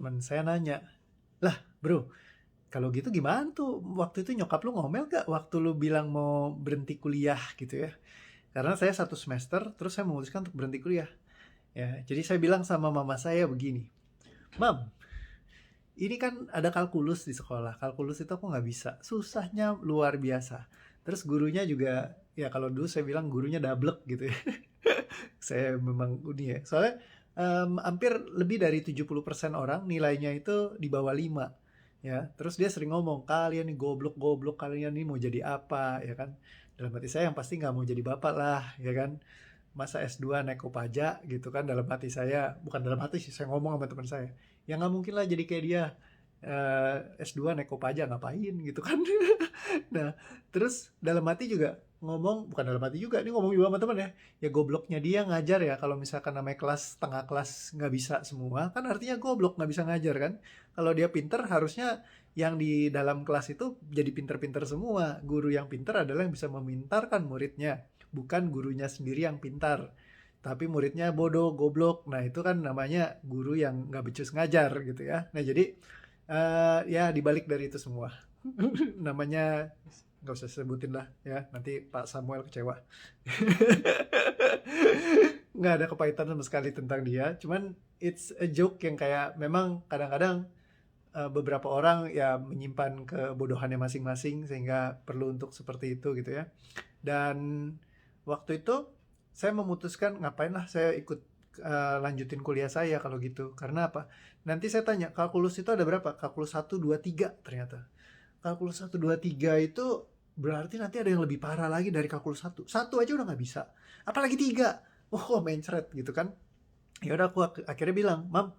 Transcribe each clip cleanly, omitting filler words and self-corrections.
teman saya nanya, "Lah bro, kalau gitu gimana tuh waktu itu nyokap lu ngomel gak waktu lu bilang mau berhenti kuliah gitu ya?" Karena saya 1 semester, terus saya memutuskan untuk berhenti kuliah. Ya, jadi saya bilang sama mama saya begini, "Mam, ini kan ada kalkulus di sekolah. Kalkulus itu aku nggak bisa. Susahnya luar biasa. Terus gurunya juga, ya kalau dulu saya bilang gurunya dablek gitu ya. Saya memang ini ya. Soalnya hampir lebih dari 70% orang nilainya itu di bawah 5. Ya, terus dia sering ngomong, kalian nih goblok-goblok, kalian nih mau jadi apa, ya kan? Dalam hati saya yang pasti nggak mau jadi bapak lah, ya kan? Masa S2 naik Kopaja gitu kan, dalam hati saya, bukan dalam hati sih, saya ngomong sama teman saya, ya nggak mungkin lah jadi kayak dia. S2 naik Kopaja ngapain gitu kan. Nah, terus dalam hati juga ngomong, bukan dalam hati juga, ini ngomong juga sama temen ya, ya gobloknya dia ngajar ya, kalau misalkan namanya kelas, tengah kelas nggak bisa semua, kan artinya goblok, nggak bisa ngajar kan. Kalau dia pinter, harusnya yang di dalam kelas itu jadi pinter-pinter semua. Guru yang pinter adalah yang bisa memintarkan muridnya, bukan gurunya sendiri yang pintar. Tapi muridnya bodoh, goblok. Nah, itu kan namanya guru yang nggak becus ngajar gitu ya. Nah, jadi ya dibalik dari itu semua. Namanya nggak usah sebutin lah ya, nanti Pak Samuel kecewa. Nggak ada kepahitan sama sekali tentang dia, cuman it's a joke yang kayak memang kadang-kadang beberapa orang ya menyimpan kebodohannya masing-masing sehingga perlu untuk seperti itu gitu ya. Dan waktu itu saya memutuskan ngapain lah saya ikut lanjutin kuliah saya kalau gitu. Karena apa? Nanti saya tanya, kalkulus itu ada berapa? Kalkulus 1, 2, 3 ternyata. Kalkulus 1, 2, 3 itu berarti nanti ada yang lebih parah lagi dari kalkulus 1. Satu aja udah nggak bisa. Apalagi 3. Oh, mencret gitu kan. Ya udah aku akhirnya bilang, "Mam,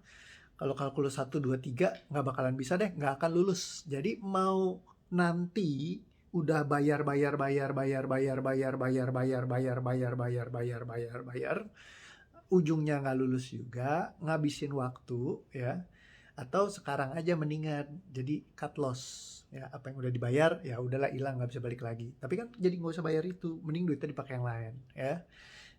kalau kalkulus 1, 2, 3 nggak bakalan bisa deh, nggak akan lulus. Jadi mau nanti udah bayar bayar bayar bayar bayar bayar bayar bayar bayar bayar bayar bayar bayar bayar, ujungnya nggak lulus juga, ngabisin waktu ya, atau sekarang aja mendingan jadi cut loss, ya apa yang udah dibayar ya udahlah hilang nggak bisa balik lagi. Tapi kan jadi nggak usah bayar itu, mending duitnya dipakai yang lain ya."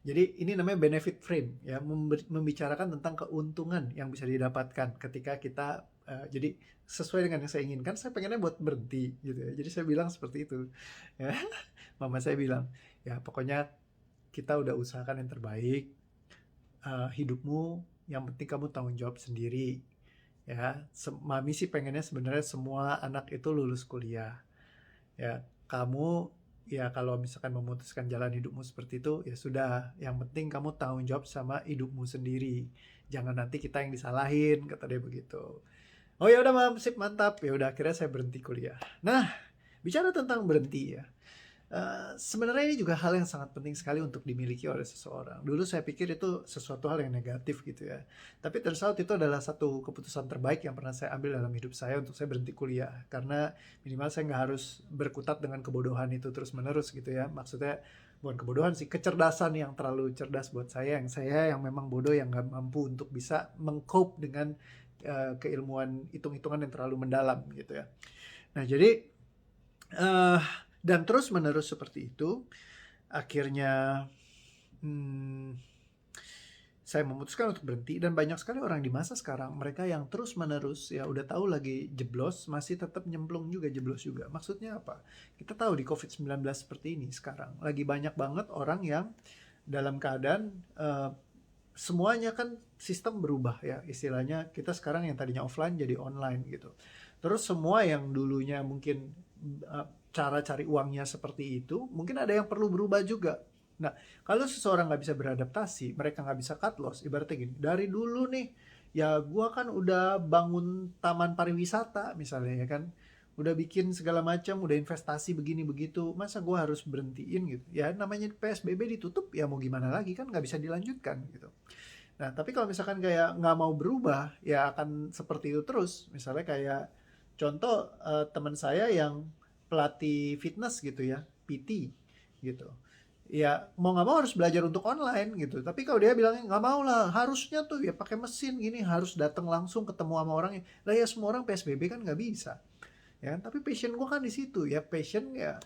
Jadi ini namanya benefit frame ya, membicarakan tentang keuntungan yang bisa didapatkan ketika kita jadi sesuai dengan yang saya inginkan, saya pengennya buat berhenti gitu ya. Jadi saya bilang seperti itu ya. Mama saya bilang, "Ya pokoknya kita udah usahakan yang terbaik, hidupmu yang penting kamu tanggung jawab sendiri." Ya, mami sih pengennya sebenarnya semua anak itu lulus kuliah. Ya, kamu ya kalau misalkan memutuskan jalan hidupmu seperti itu, ya sudah, yang penting kamu tanggung jawab sama hidupmu sendiri. Jangan nanti kita yang disalahin, kata dia begitu. Oh ya udah mam, sip mantap. Ya udah akhirnya saya berhenti kuliah. Nah, bicara tentang berhenti ya. Sebenarnya ini juga hal yang sangat penting sekali untuk dimiliki oleh seseorang. Dulu saya pikir itu sesuatu hal yang negatif gitu ya. Tapi turns out itu adalah satu keputusan terbaik yang pernah saya ambil dalam hidup saya untuk saya berhenti kuliah. Karena minimal saya nggak harus berkutat dengan kebodohan itu terus-menerus gitu ya. Maksudnya bukan kebodohan sih, kecerdasan yang terlalu cerdas buat saya. Yang saya yang memang bodoh yang nggak mampu untuk bisa mengcope dengan keilmuan hitung-hitungan yang terlalu mendalam gitu ya. Nah jadi eh dan terus menerus seperti itu, akhirnya hmm, saya memutuskan untuk berhenti. Dan banyak sekali orang di masa sekarang, mereka yang terus menerus ya udah tahu lagi jeblos, masih tetap nyemplung juga, jeblos juga. Maksudnya apa? Kita tahu di COVID-19 seperti ini sekarang, lagi banyak banget orang yang dalam keadaan semuanya kan sistem berubah ya, istilahnya kita sekarang yang tadinya offline jadi online gitu. Terus semua yang dulunya mungkin cara cari uangnya seperti itu, mungkin ada yang perlu berubah juga. Nah, kalau seseorang nggak bisa beradaptasi, mereka nggak bisa cut loss, ibaratnya gini, dari dulu nih, ya gua kan udah bangun taman pariwisata misalnya ya kan, udah bikin segala macam, udah investasi begini begitu, masa gua harus berhentiin gitu? Ya namanya PSBB ditutup, ya mau gimana lagi kan nggak bisa dilanjutkan gitu. Nah, tapi kalau misalkan kayak nggak mau berubah, ya akan seperti itu terus. Misalnya kayak contoh teman saya yang pelatih fitness gitu ya, PT gitu. Ya mau nggak mau harus belajar untuk online gitu. Tapi kalau dia bilangnya nggak mau lah, harusnya tuh ya pakai mesin gini, harus datang langsung ketemu sama orangnya. Lah ya semua orang PSBB kan nggak bisa. Ya, kan? Tapi passion gua kan di situ ya, passion ya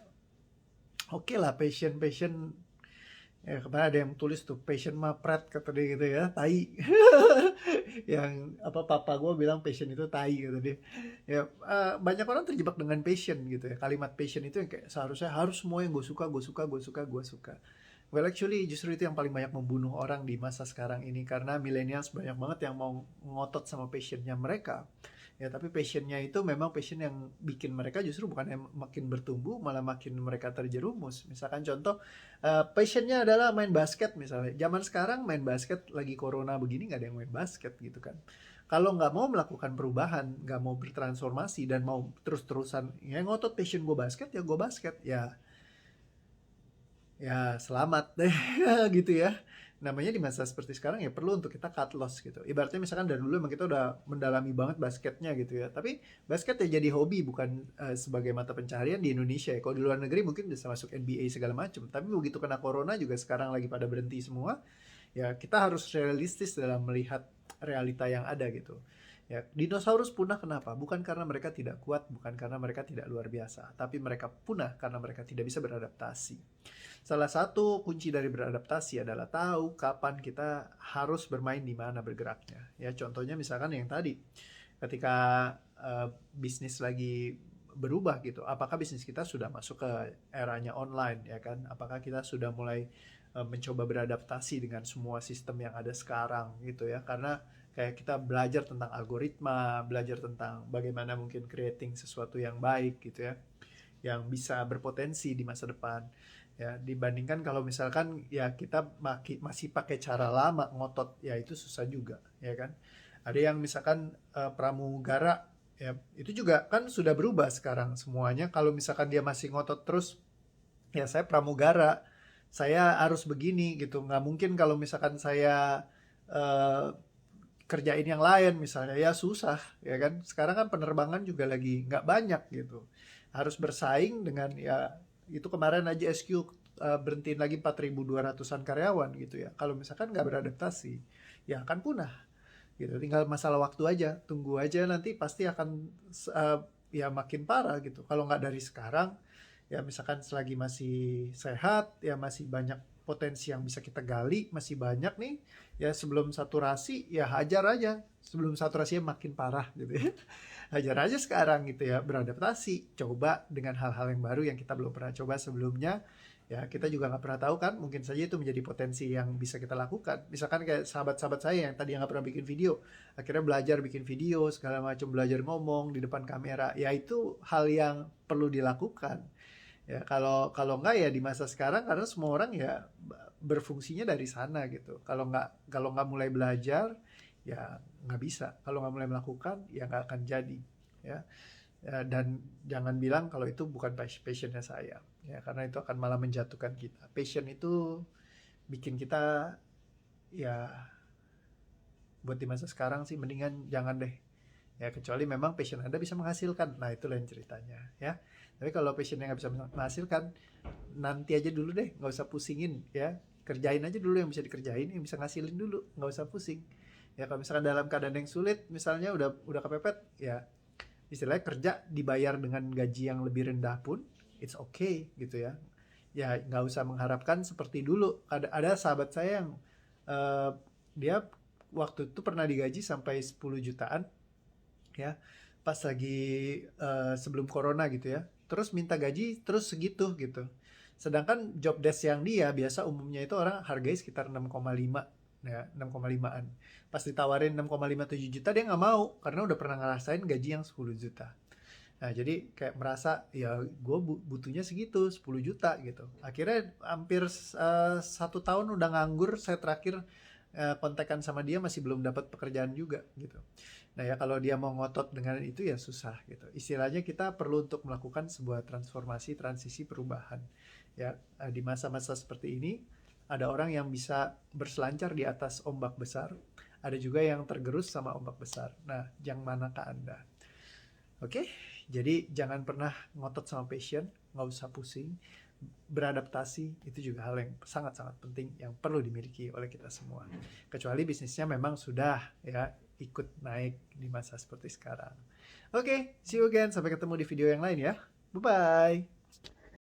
oke lah, passion passion Ya kemarin ada yang tulis tuh passion mah pret kata dia gitu ya, tai. Yang apa papa gue bilang passion itu tai kata dia. Ya banyak orang terjebak dengan passion gitu ya. Kalimat passion itu yang kayak seharusnya harus semua yang gue suka, gue suka, gue suka, gue suka. Well actually justru itu yang paling banyak membunuh orang di masa sekarang ini karena millennials banyak banget yang mau ngotot sama passionnya mereka. Ya tapi passionnya itu memang passion yang bikin mereka justru bukan yang makin bertumbuh malah makin mereka terjerumus. Misalkan contoh passionnya adalah main basket misalnya. Zaman sekarang main basket lagi corona begini nggak ada yang main basket gitu kan. Kalau nggak mau melakukan perubahan, nggak mau bertransformasi dan mau terus-terusan ya ngotot passion gue basket ya gue basket ya ya selamat deh gitu ya. Namanya di masa seperti sekarang ya perlu untuk kita cut loss gitu. Ibaratnya misalkan dari dulu emang kita udah mendalami banget basketnya gitu ya. Tapi basket ya jadi hobi bukan sebagai mata pencaharian di Indonesia ya. Kalau di luar negeri mungkin bisa masuk NBA segala macam. Tapi begitu kena corona juga sekarang lagi pada berhenti semua. Ya kita harus realistis dalam melihat realita yang ada gitu. Ya, dinosaurus punah kenapa? Bukan karena mereka tidak kuat, bukan karena mereka tidak luar biasa, tapi mereka punah karena mereka tidak bisa beradaptasi. Salah satu kunci dari beradaptasi adalah tahu kapan kita harus bermain di mana bergeraknya. Ya, contohnya misalkan yang tadi, ketika bisnis lagi berubah gitu, apakah bisnis kita sudah masuk ke eranya online ya kan? Apakah kita sudah mulai mencoba beradaptasi dengan semua sistem yang ada sekarang gitu ya? Karena kayak kita belajar tentang algoritma, belajar tentang bagaimana mungkin creating sesuatu yang baik gitu ya, yang bisa berpotensi di masa depan. Ya, dibandingkan kalau misalkan ya kita masih pakai cara lama ngotot, ya itu susah juga, ya kan? Ada yang misalkan pramugara, ya itu juga kan sudah berubah sekarang semuanya. Kalau misalkan dia masih ngotot terus, ya saya pramugara, saya harus begini gitu. Nggak mungkin kalau misalkan saya eh, kerjain yang lain misalnya ya susah ya kan sekarang kan penerbangan juga lagi nggak banyak gitu harus bersaing dengan ya itu kemarin aja SQ berhentiin lagi 4.200-an karyawan gitu ya kalau misalkan nggak beradaptasi ya akan punah gitu tinggal masalah waktu aja tunggu aja nanti pasti akan uh, ya makin parah gitu kalau nggak dari sekarang ya misalkan selagi masih sehat ya masih banyak potensi yang bisa kita gali masih banyak nih ya sebelum saturasi ya hajar aja sebelum saturasinya makin parah gitu ya hajar aja sekarang gitu ya beradaptasi coba dengan hal-hal yang baru yang kita belum pernah coba sebelumnya ya kita juga nggak pernah tahu kan mungkin saja itu menjadi potensi yang bisa kita lakukan misalkan kayak sahabat-sahabat saya yang tadi yang nggak pernah bikin video akhirnya belajar bikin video segala macam belajar ngomong di depan kamera ya itu hal yang perlu dilakukan. Ya, kalau nggak ya di masa sekarang karena semua orang ya berfungsinya dari sana gitu. Kalau nggak mulai belajar ya nggak bisa. Kalau nggak mulai melakukan ya nggak akan jadi. Ya. Ya, dan jangan bilang kalau itu bukan passionnya saya. Ya, karena itu akan malah menjatuhkan kita. Passion itu bikin kita ya buat di masa sekarang sih mendingan jangan deh. Ya kecuali memang passion Anda bisa menghasilkan. Nah itu lain ceritanya ya. Tapi kalau passionnya nggak bisa menghasilkan, nanti aja dulu deh, nggak usah pusingin ya. Kerjain aja dulu yang bisa dikerjain, yang bisa ngasilin dulu, nggak usah pusing. Ya kalau misalkan dalam keadaan yang sulit, misalnya udah kepepet, ya istilahnya kerja dibayar dengan gaji yang lebih rendah pun, it's okay gitu ya. Ya nggak usah mengharapkan seperti dulu. Ada sahabat saya yang eh, dia waktu itu pernah digaji sampai 10 jutaan ya pas lagi sebelum corona gitu ya terus minta gaji terus segitu gitu sedangkan job desk yang dia biasa umumnya itu orang hargai sekitar 6,5 ya 6,5an pas ditawarin 6,57 juta dia nggak mau karena udah pernah ngerasain gaji yang 10 juta nah jadi kayak merasa ya gue butuhnya segitu 10 juta gitu akhirnya hampir 1 tahun udah nganggur saya terakhir kontekan sama dia masih belum dapat pekerjaan juga gitu. Nah ya kalau dia mau ngotot dengan itu ya susah gitu. Istilahnya kita perlu untuk melakukan sebuah transformasi, transisi perubahan. Ya di masa-masa seperti ini ada orang yang bisa berselancar di atas ombak besar, ada juga yang tergerus sama ombak besar. Nah, yang manakah Anda? Oke, jadi jangan pernah ngotot sama passion, nggak usah pusing. Beradaptasi itu juga hal yang sangat-sangat penting yang perlu dimiliki oleh kita semua. Kecuali bisnisnya memang sudah ya ikut naik di masa seperti sekarang. Oke, see you again. Sampai ketemu di video yang lain ya. Bye-bye.